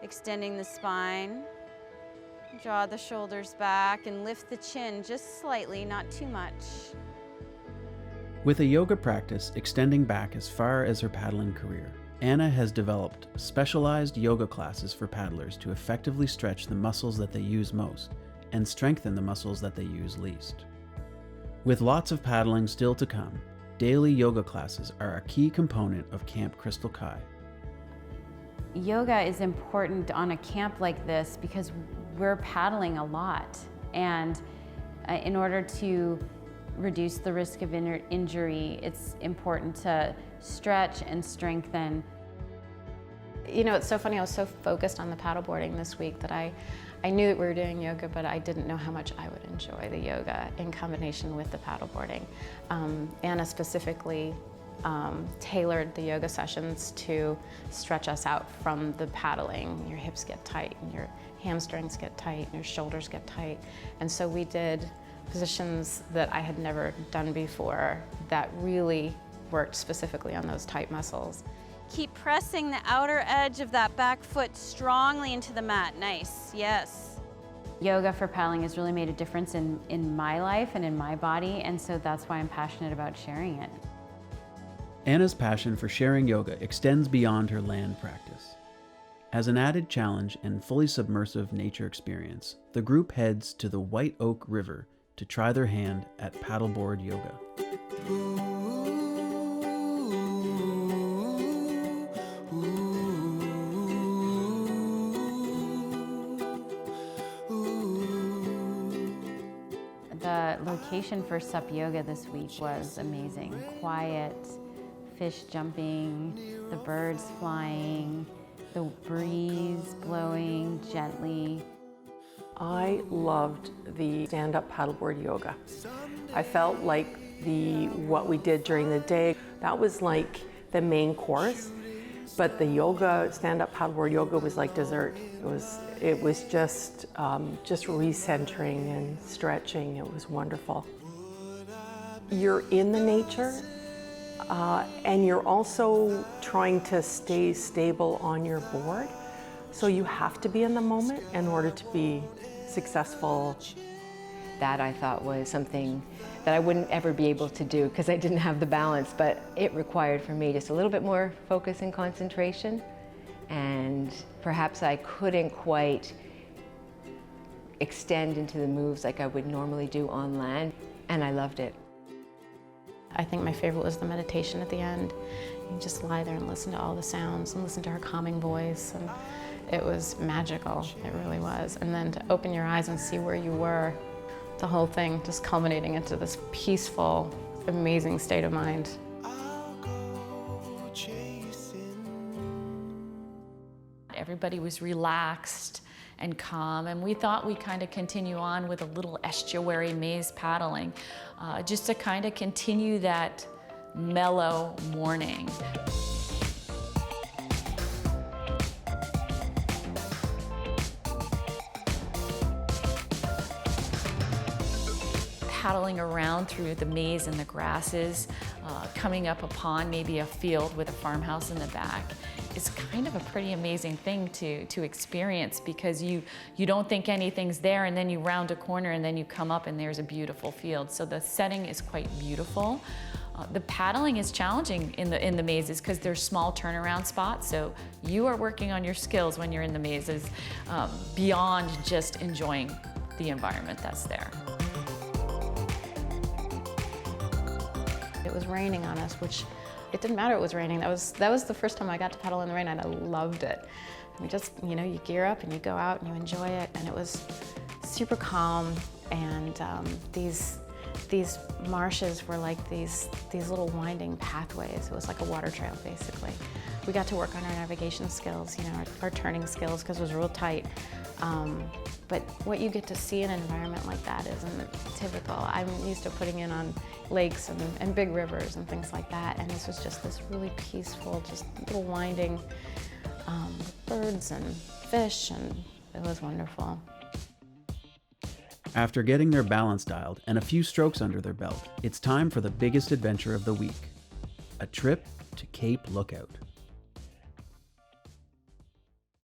Extending the spine. Draw the shoulders back and lift the chin just slightly, not too much. With a yoga practice extending back as far as her paddling career, Anna has developed specialized yoga classes for paddlers to effectively stretch the muscles that they use most and strengthen the muscles that they use least. With lots of paddling still to come, daily yoga classes are a key component of Camp Crystal Kai. Yoga is important on a camp like this because we're paddling a lot, and in order to reduce the risk of injury, it's important to stretch and strengthen. You know, it's so funny, I was so focused on the paddleboarding this week that I knew that we were doing yoga, but I didn't know how much I would enjoy the yoga in combination with the paddleboarding. Anna specifically tailored the yoga sessions to stretch us out from the paddling. Your hips get tight and your hamstrings get tight and your shoulders get tight. And so we did positions that I had never done before that really worked specifically on those tight muscles. Keep pressing the outer edge of that back foot strongly into the mat. Nice, yes. Yoga for paddling has really made a difference in my life and in my body, and so that's why I'm passionate about sharing it. Anna's passion for sharing yoga extends beyond her land practice. As an added challenge and fully submersive nature experience, the group heads to the White Oak River to try their hand at paddleboard yoga. The location for Sup Yoga this week was amazing. Quiet, fish jumping, the birds flying, the breeze blowing gently. I loved the stand-up paddleboard yoga. I felt like what we did during the day, that was like the main course, but the yoga, stand-up paddleboard yoga was like dessert. It was just recentering and stretching. It was wonderful. You're in the nature, and you're also trying to stay stable on your board. So you have to be in the moment in order to be successful. That I thought was something that I wouldn't ever be able to do because I didn't have the balance, but it required for me just a little bit more focus and concentration, and perhaps I couldn't quite extend into the moves like I would normally do on land, and I loved it. I think my favorite was the meditation at the end. You just lie there and listen to all the sounds and listen to her calming voice, and it was magical, it really was. And then to open your eyes and see where you were, the whole thing just culminating into this peaceful, amazing state of mind. Everybody was relaxed and calm, and we thought we'd kind of continue on with a little estuary maze paddling, just to kind of continue that mellow morning. Paddling around through the maze and the grasses, coming up upon maybe a field with a farmhouse in the back, is kind of a pretty amazing thing to experience, because you don't think anything's there, and then you round a corner and then you come up and there's a beautiful field. So the setting is quite beautiful. The paddling is challenging in the mazes because there's small turnaround spots, so you are working on your skills when you're in the mazes, beyond just enjoying the environment that's there. It was raining on us, which it didn't matter it was raining. That was the first time I got to paddle in the rain, and I loved it. And just, you gear up and you go out and you enjoy it, and it was super calm. And these marshes were like these little winding pathways. It was like a water trail, basically. We got to work on our navigation skills, our turning skills, because it was real tight. But what you get to see in an environment like that isn't typical. I'm used to putting in on lakes and big rivers and things like that, and this was just this really peaceful, just little winding birds and fish, and it was wonderful. After getting their balance dialed and a few strokes under their belt, it's time for the biggest adventure of the week, a trip to Cape Lookout.